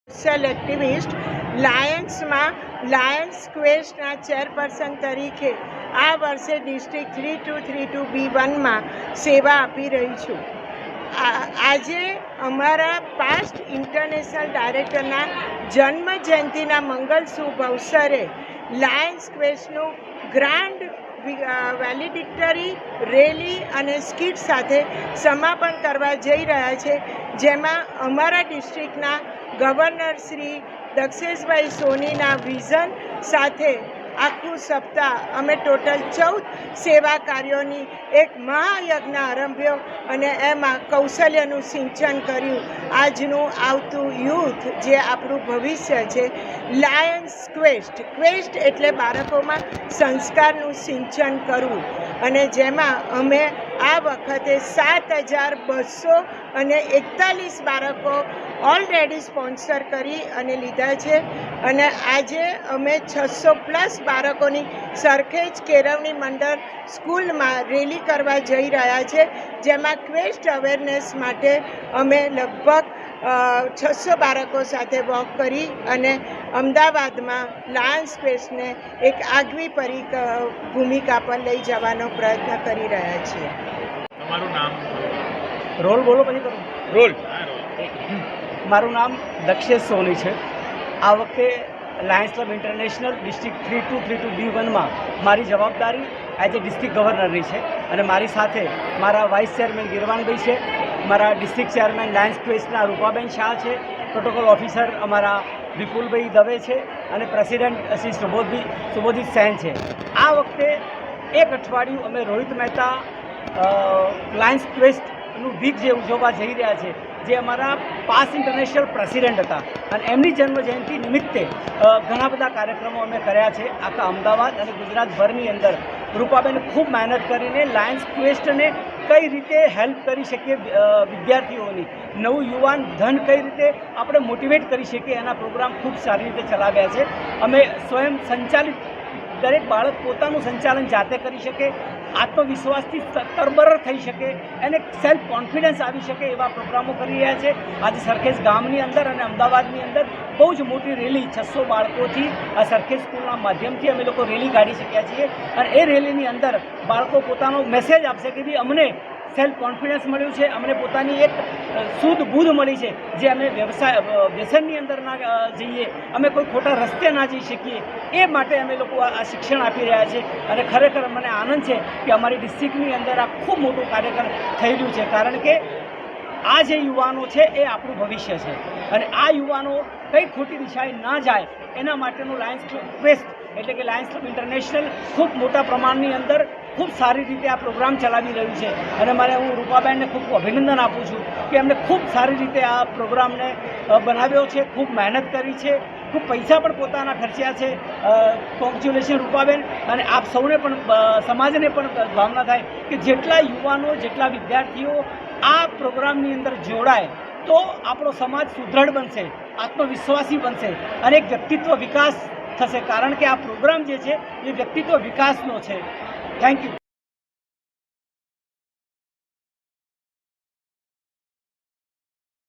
Social activist લાયન્સમાં Lions ક્વેસ્ટના chairperson તરીકે આ વર્ષે ડિસ્ટ્રિક્ટ 3232B1માં સેવા આપી રહી છું. આજે અમારા પાસ્ટ ઇન્ટરનેશનલ ડાયરેક્ટરના જન્મ જયંતિના મંગલ શુભ અવસરે લાયન્સ ક્વેસ્ટનું ગ્રાન્ડ વેલિડિક્ટરી રેલી અને સ્કીટ સાથે સમાપન કરવા જઈ રહ્યા છે, જેમાં અમારા ડિસ્ટ્રિક્ટના ગવર્નર શ્રી દક્ષેશભાઈ સોનીના વિઝન સાથે આખું સપ્તાહ અમે ટોટલ 14 સેવા કાર્યોની એક મહાયજ્ઞ આરંભ્યો અને એમાં કૌશલ્યનું સિંચન કર્યું. આજનું આવતું યુથ જે આપણું ભવિષ્ય છે, લાયન્સ ક્વેસ્ટ એટલે બાળકોમાં સંસ્કારનું સિંચન કરવું, અને જેમાં અમે આ વખતે 7241 બાળકો ઓલરેડી સ્પોન્સર કરી અને લીધા છે, અને આજે અમે 600+ બાળકોની સરખેજ કેળવણી મંડળ સ્કૂલમાં રેલી કરવા જઈ રહ્યા છે, જેમાં ક્વેસ્ટ અવેરનેસ માટે અમે લગભગ 600 બાળકો સાથે વોક કરી અને અમદાવાદમાં લાયન્સ ક્વેસ્ટને એક આગવી ભૂમિકા પર લઈ જવાનો પ્રયત્ન કરી રહ્યા છીએ. તમારું નામ? રોલ બોલો પછી કરું. રોલ. મારું નામ દક્ષેશ સોની છે. આ વખતે લાયન્સ ક્લબ ઇન્ટરનેશનલ ડિસ્ટ્રિક્ટ 3232B1માં મારી જવાબદારી એઝ એ ડિસ્ટ્રિક્ટ ગવર્નરની છે, અને મારી સાથે મારા વાઇસ ચેરમેન ગિરવાનભાઈ છે, મારા district chairman Lions ક્વેસ્ટના Rupaben Shah છે, પ્રોટોકોલ ઓફિસર અમારા વિપુલભાઈ દવે છે, અને પ્રેસિડેન્ટ શ્રી સુબોધિત સેન છે. આ વખતે એક અઠવાડિયું અમે રોહિત મહેતા લાયન્સ ક્વેસ્ટનું વીક જે ઉજવવા જઈ રહ્યા છે, જે અમારા પાસ ઇન્ટરનેશનલ પ્રેસિડેન્ટ હતા, અને એમની જન્મજયંતિ નિમિત્તે ઘણા બધા કાર્યક્રમો અમે કર્યા છે આખા અમદાવાદ અને ગુજરાતભરની અંદર. રૂપાબેન ખૂબ મહેનત કરીને લાયન્સ ક્વેસ્ટને કઈ રીતે હેલ્પ કરી શકીએ, વિદ્યાર્થીઓની નવું યુવાન ધન કઈ રીતે આપણે મોટિવેટ કરી શકીએ, એના પ્રોગ્રામ ખૂબ સારી રીતે ચલાવ્યા છે. અમે સ્વયં સંચાલિત, દરેક બાળક પોતાનું સંચાલન જાતે કરી શકે, આત્મવિશ્વાસથી તરબરર થઈ શકે, એને સેલ્ફ કોન્ફિડન્સ આવી શકે એવા પ્રોગ્રામો કરી રહ્યા છે. આજે સરખેજ ગામની અંદર અને અમદાવાદની અંદર બહુ જ મોટી રેલી 600 બાળકોથી આ સરખેજ સ્કૂલના માધ્યમથી અમે લોકો રેલી કાઢી શક્યા છીએ, અને એ રેલીની અંદર બાળકો પોતાનો મેસેજ આપશે કે ભાઈ અમને સેલ્ફ કોન્ફિડન્સ મળ્યું છે, અમને પોતાની એક શુદ્ધ બુદ્ધ મળી છે, જે અમે વ્યસનની અંદર ના જઈએ, અમે કોઈ ખોટા રસ્તે ના જઈ શકીએ, એ માટે અમે લોકો આ શિક્ષણ આપી રહ્યા છે. અને ખરેખર મને આનંદ છે કે અમારી ડિસ્ટ્રિક્ટની અંદર આ ખૂબ મોટું કાર્યક્રમ થઈ રહ્યું છે, કારણ કે આ જે યુવાનો છે એ આપણું ભવિષ્ય છે, અને આ યુવાનો કઈ ખોટી દિશાએ ના જાય એના માટેનું લાયન્સ ક્વેસ્ટ એટલે કે લાયન્સ ક્લબ ઇન્ટરનેશનલ ખૂબ મોટા પ્રમાણની અંદર ખૂબ સારી રીતે આ પ્રોગ્રામ ચલાવી રહ્યું છે. અને હું રૂપાબેનને ખૂબ અભિનંદન આપું છું કે એમને ખૂબ સારી રીતે આ પ્રોગ્રામને બનાવ્યો છે, ખૂબ મહેનત કરી છે, ખૂબ પૈસા પણ પોતાના ખર્ચ્યા છે. કોંગ્રેચ્યુલેશન રૂપાબેન, અને આપ સૌને પણ, સમાજને પણ ભાવના થાય કે જેટલા યુવાનો, જેટલા વિદ્યાર્થીઓ આ પ્રોગ્રામની અંદર જોડાય તો આપણો સમાજ સુદૃઢ બનશે, આત્મવિશ્વાસી બનશે, અને એક વ્યક્તિત્વ વિકાસ થશે, કારણ કે આ પ્રોગ્રામ જે છે એ વ્યક્તિત્વ વિકાસનો છે. Thank you.